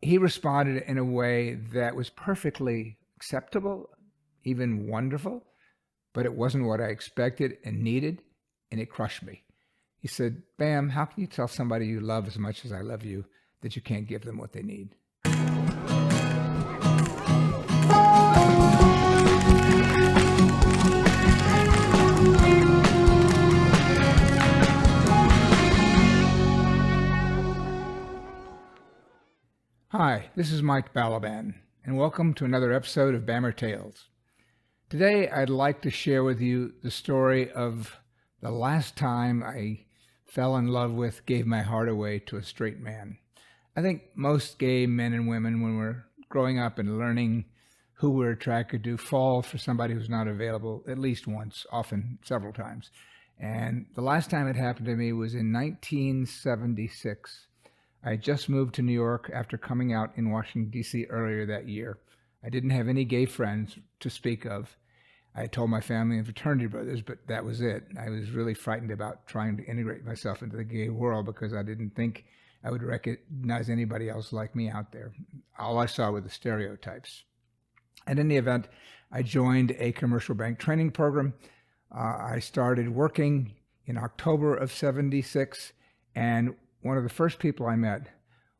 he responded in a way that was perfectly acceptable, even wonderful, but it wasn't what I expected and needed, and it crushed me. He said, "Bam, how can you tell somebody you love as much as I love you that you can't give them what they need?" Hi, this is Mike Balaban, and welcome to another episode of BAMMER Tales. Today, I'd like to share with you the story of the last time I fell in love with, gave my heart away to a straight man. I think most gay men and women, when we're growing up and learning who we're attracted to, fall for somebody who's not available at least once, often several times. And the last time it happened to me was in 1976. I had just moved to New York after coming out in Washington, D.C. earlier that year. I didn't have any gay friends to speak of. I told my family and fraternity brothers, but that was it. I was really frightened about trying to integrate myself into the gay world because I didn't think I would recognize anybody else like me out there. All I saw were the stereotypes. And in the event, I joined a commercial bank training program. I started working in October of 76, and one of the first people I met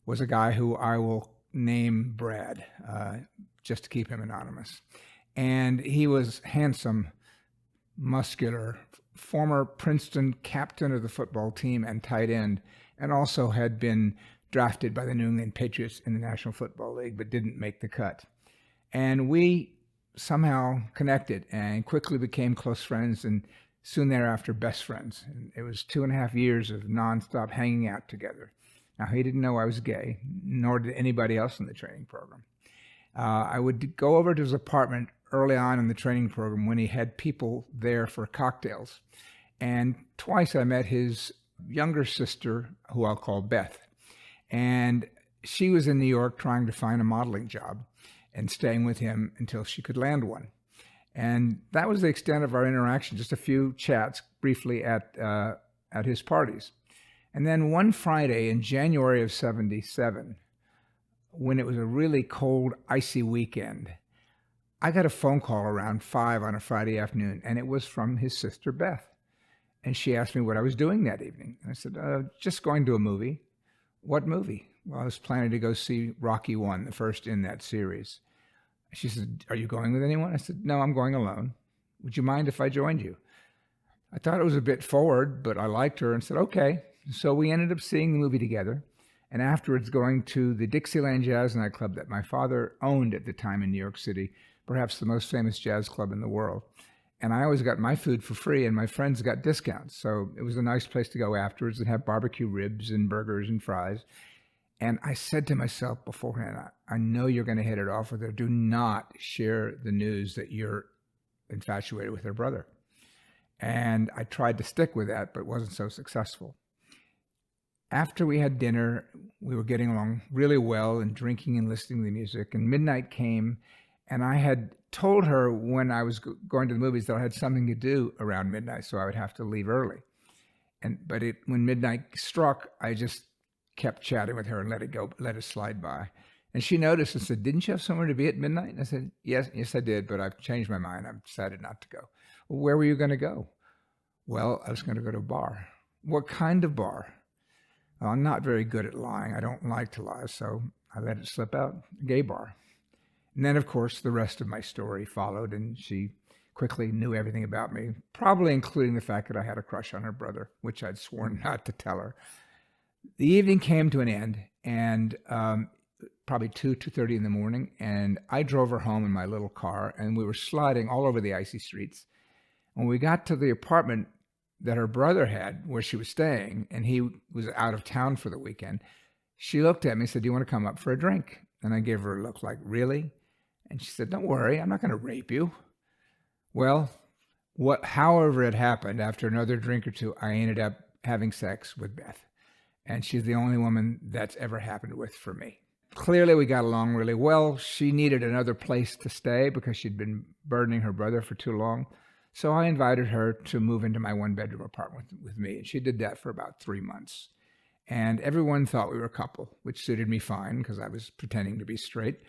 was a guy who I will name Brad, just to keep him anonymous. And he was handsome, muscular, former Princeton captain of the football team and tight end, and also had been drafted by the New England Patriots in the National Football League, but didn't make the cut. And we somehow connected and quickly became close friends, and soon thereafter, best friends. And it was 2.5 years of nonstop hanging out together. Now, he didn't know I was gay, nor did anybody else in the training program. I would go over to his apartment early on in the training program when he had people there for cocktails. And twice I met his younger sister, who I'll call Beth. And she was in New York trying to find a modeling job and staying with him until she could land one. And that was the extent of our interaction, just a few chats briefly at his parties. And then one Friday in January of 77, when it was a really cold, icy weekend, I got a phone call around 5 on a Friday afternoon, and it was from his sister, Beth. And she asked me what I was doing that evening. And I said, just going to a movie. What movie? Well, I was planning to go see Rocky I, the first in that series. She said, "Are you going with anyone?" I said, "No, I'm going alone. Would you mind if I joined you?" I thought it was a bit forward, but I liked her and said, "Okay." So we ended up seeing the movie together, and afterwards going to the Dixieland Jazz nightclub that my father owned at the time in New York City, perhaps the most famous jazz club in the world. And I always got my food for free, and my friends got discounts. So it was a nice place to go afterwards and have barbecue ribs and burgers and fries. And I said to myself beforehand, I know you're going to hit it off with her. Do not share the news that you're infatuated with her brother. And I tried to stick with that, but wasn't so successful. After we had dinner, we were getting along really well and drinking and listening to the music. And midnight came, and I had told her when I was going to the movies that I had something to do around midnight, so I would have to leave early. But when midnight struck, I just kept chatting with her and let it slide by. And she noticed and said, "Didn't you have somewhere to be at midnight?" And I said, yes, I did, but I've changed my mind. I've decided not to go. "Well, where were you going to go?" "Well, I was going to go to a bar." "What kind of bar?" "Well, I'm not very good at lying. I don't like to lie, so I let it slip out. A gay bar." And then, of course, the rest of my story followed, and she quickly knew everything about me, probably including the fact that I had a crush on her brother, which I'd sworn not to tell her. The evening came to an end, and probably 2:30 in the morning, and I drove her home in my little car, and we were sliding all over the icy streets. When we got to the apartment that her brother had where she was staying, and he was out of town for the weekend, she looked at me and said, "Do you want to come up for a drink?" And I gave her a look like, "Really?" And she said, "Don't worry, I'm not going to rape you." Well, however it happened, after another drink or two, I ended up having sex with Beth. And she's the only woman that's ever happened with for me. Clearly, we got along really well. She needed another place to stay because she'd been burdening her brother for too long. So I invited her to move into my one-bedroom apartment with me. And she did that for about 3 months. and everyone thought we were a couple, which suited me fine because I was pretending to be straight.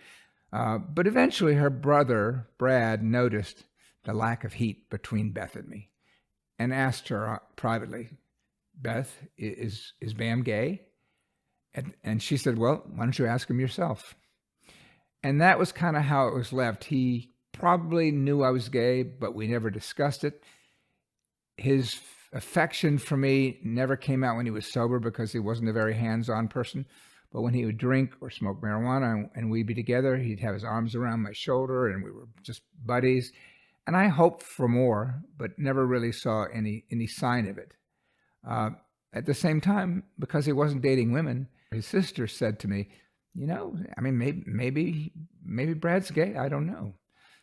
But eventually her brother, Brad, noticed the lack of heat between Beth and me and asked her privately, Beth, is Bam gay? And she said, well, why don't you ask him yourself? And that was kind of how it was left. He probably knew I was gay, but we never discussed it. His affection for me never came out when he was sober because he wasn't a very hands-on person. But when he would drink or smoke marijuana and we'd be together, he'd have his arms around my shoulder and we were just buddies. And I hoped for more, but never really saw any sign of it. At the same time, because he wasn't dating women, his sister said to me, maybe Brad's gay. I don't know.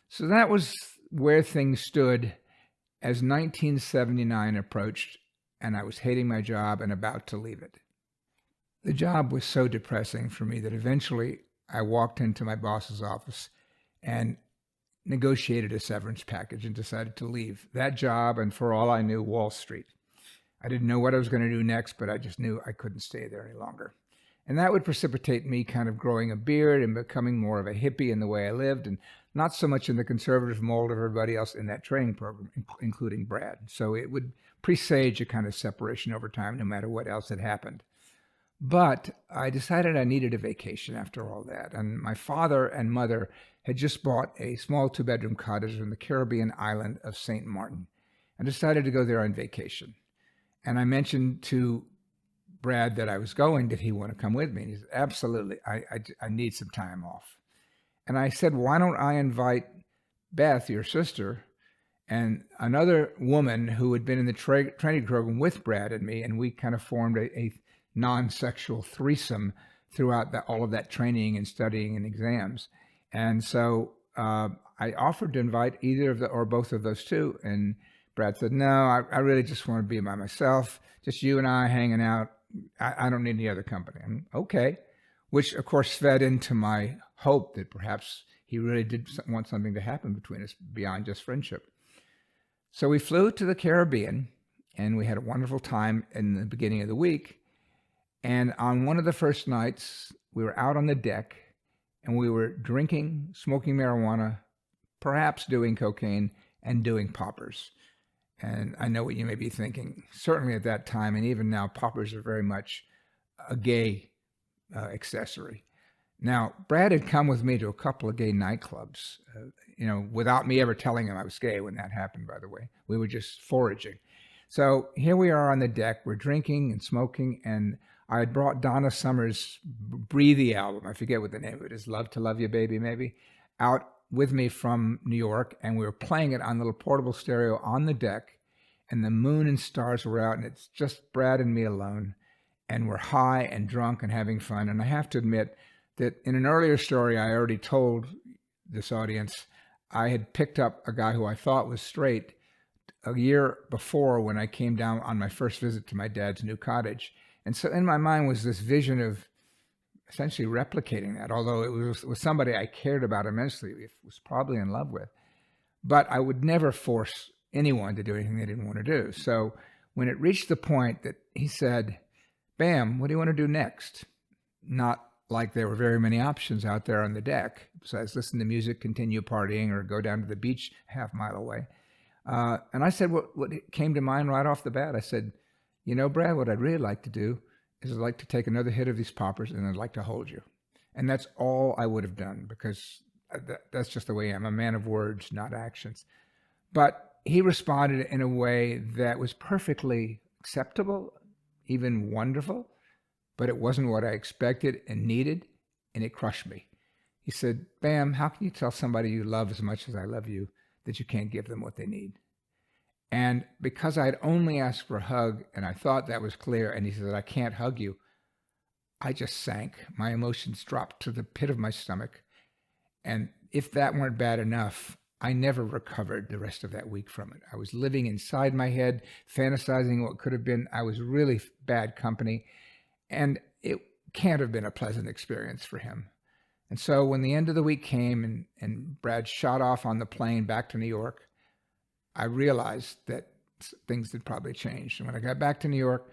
So that was where things stood as 1979 approached, and I was hating my job and about to leave it. The job was so depressing for me that eventually I walked into my boss's office and negotiated a severance package and decided to leave that job and, for all I knew, Wall Street. I didn't know what I was going to do next, but I just knew I couldn't stay there any longer. And that would precipitate me kind of growing a beard and becoming more of a hippie in the way I lived, and not so much in the conservative mold of everybody else in that training program, including Brad. So it would presage a kind of separation over time, no matter what else had happened. But I decided I needed a vacation after all that. And my father and mother had just bought a small 2-bedroom cottage on the Caribbean island of St. Martin and decided to go there on vacation. And I mentioned to Brad that I was going. Did he want to come with me? And he said, absolutely. I need some time off. And I said, why don't I invite Beth, your sister, and another woman who had been in the training program with Brad and me, and we kind of formed a non-sexual threesome throughout all of that training and studying and exams. And so I offered to invite either of the or both of those two, and Brad said, no, I really just want to be by myself, just you and I hanging out. I don't need any other company. I'm okay, which of course fed into my hope that perhaps he really did want something to happen between us beyond just friendship. So we flew to the Caribbean, and we had a wonderful time in the beginning of the week. And on one of the first nights, we were out on the deck, and we were drinking, smoking marijuana, perhaps doing cocaine, and doing poppers. And I know what you may be thinking. Certainly at that time, and even now, poppers are very much a gay accessory. Now, Brad had come with me to a couple of gay nightclubs, without me ever telling him I was gay when that happened, by the way. We were just foraging. So here we are on the deck. We're drinking and smoking, and I had brought Donna Summer's Breathe album. I forget what the name of it is. Love to Love You, Baby, maybe, out with me from New York, and we were playing it on a little portable stereo on the deck, and the moon and stars were out, and it's just Brad and me alone, and we're high and drunk and having fun. And I have to admit that in an earlier story I already told this audience, I had picked up a guy who I thought was straight a year before when I came down on my first visit to my dad's new cottage. And so in my mind was this vision of essentially replicating that, although it was somebody I cared about immensely, was probably in love with. But I would never force anyone to do anything they didn't want to do. So when it reached the point that he said, Bam, what do you want to do next? Not like there were very many options out there on the deck besides listen to music, continue partying, or go down to the beach half mile away. And I said what came to mind right off the bat. I said, Brad, what I'd really like to do is I'd like to take another hit of these poppers, and I'd like to hold you. And that's all I would have done, because that's just the way I am. I'm a man of words, not actions. But he responded in a way that was perfectly acceptable, even wonderful, but it wasn't what I expected and needed, and it crushed me. He said, Bam, how can you tell somebody you love as much as I love you that you can't give them what they need? And because I had only asked for a hug, and I thought that was clear, and he said, I can't hug you, I just sank. My emotions dropped to the pit of my stomach. And if that weren't bad enough, I never recovered the rest of that week from it. I was living inside my head, fantasizing what could have been. I was really bad company, and it can't have been a pleasant experience for him. And so when the end of the week came and Brad shot off on the plane back to New York, I realized that things had probably changed. And when I got back to New York,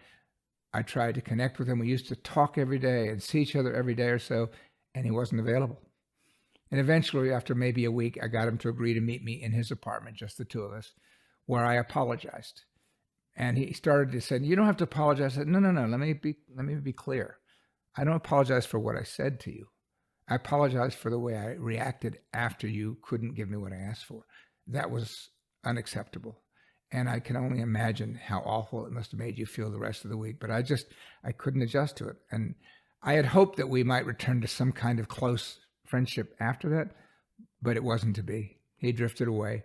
I tried to connect with him. We used to talk every day and see each other every day or so, and he wasn't available. And eventually, after maybe a week, I got him to agree to meet me in his apartment, just the two of us, where I apologized. And he started to say, "You don't have to apologize." I said, No. Let me be clear. I don't apologize for what I said to you. I apologize for the way I reacted after you couldn't give me what I asked for. That was unacceptable. And I can only imagine how awful it must have made you feel the rest of the week. But I couldn't adjust to it. And I had hoped that we might return to some kind of close friendship after that, but it wasn't to be. He drifted away.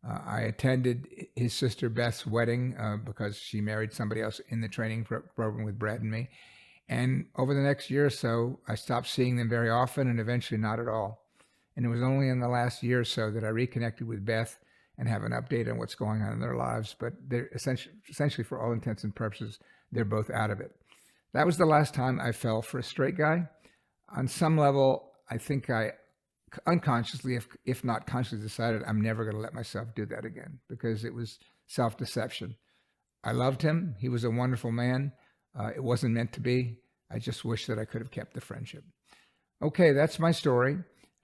I attended his sister Beth's wedding because she married somebody else in the training program with Brad and me. And over the next year or so, I stopped seeing them very often and eventually not at all. And it was only in the last year or so that I reconnected with Beth and have an update on what's going on in their lives. But they're essentially, for all intents and purposes, they're both out of it. That was the last time I fell for a straight guy. On some level, I think I unconsciously, if not consciously, decided I'm never going to let myself do that again, because it was self-deception. I loved him. He was a wonderful man. It wasn't meant to be. I just wish that I could have kept the friendship. Okay, that's my story.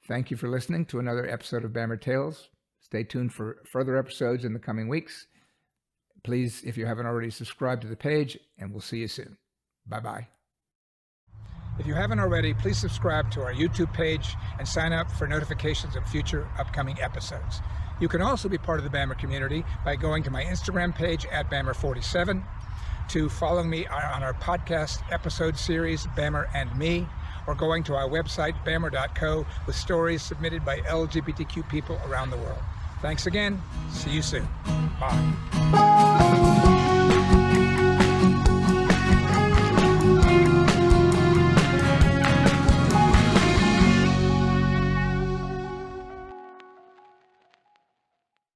Thank you for listening to another episode of BAMMER Tales. Stay tuned for further episodes in the coming weeks. Please, if you haven't already, subscribe to the page, and we'll see you soon. Bye-bye. If you haven't already, please subscribe to our YouTube page and sign up for notifications of future upcoming episodes. You can also be part of the BAMMER community by going to my Instagram page at BAMMER47, to follow me on our podcast episode series, BAMMER and Me, or going to our website, BAMMER.co, with stories submitted by LGBTQ people around the world. Thanks again. See you soon. Bye.